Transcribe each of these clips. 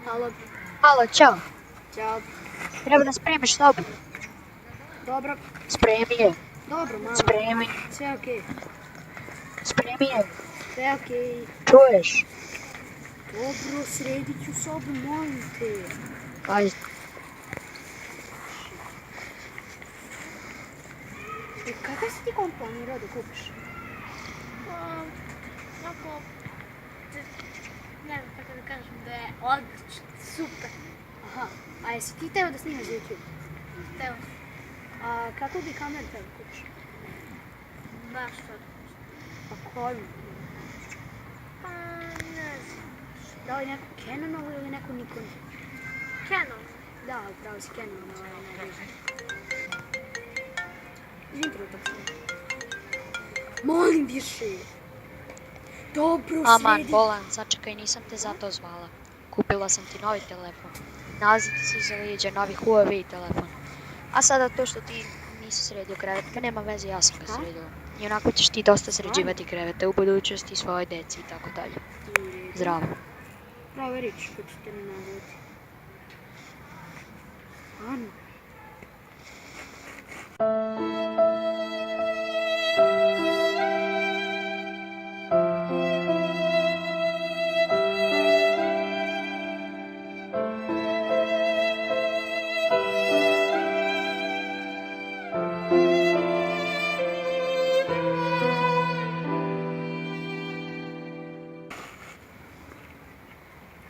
Halo. Halo, čao. Ćao. Treba da spremiš sobu. Dobro. Spremi je. Dobro, mama. Spremi. Sve okej. Spremi je. Sve okej. Čuješ? Dobro, sredit ću sobu, molim te. Ajde. Kakav si ti komp planirao da kupiš? Onako, ne znam kako da kažem, da je odlično, super. Aha, a jesi ti teo da snimaš za YouTube? Evo, A kako bi kameru teo da kupiš? baš sad. Pa koju? Pa, ne znam. Da li neku Canonovu ili neku Nikon? Canon. Da, upravo si Canonova. Izvim trenutak sam. Molim više. Dobro, Aman, sredi. bolan, sačekaj, nisam te zato zvala. Kupila sam ti novi telefon. Nalazi ti se iza leđa novi Huawei telefon. A sada to što ti nisi sredio krevet, pa nema veze, ja sam ga sredila. I onako ćeš ti dosta sređivati krevete u budućnosti, svojoj deci i tako dalje. Zdravo. Proverit ću što ćete mi nazvati. Ano.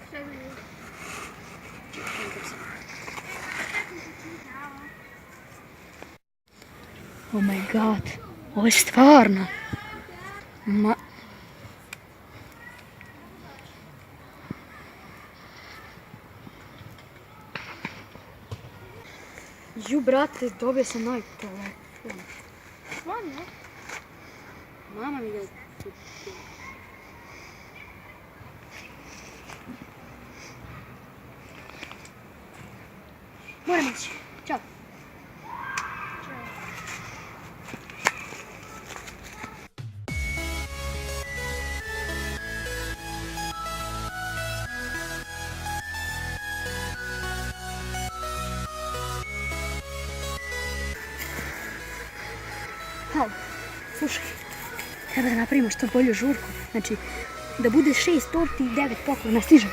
Sve mi je. Oh my god, ovo je stvarno. Ju, brate, dobio sam novi telefon. Stvarno? Mama mi ga kupila. Moram ići. Ćao. Halo, slušaj, treba da napravimo što bolju žurku. Znači, da bude 6 torti i 9 poklona, stižem.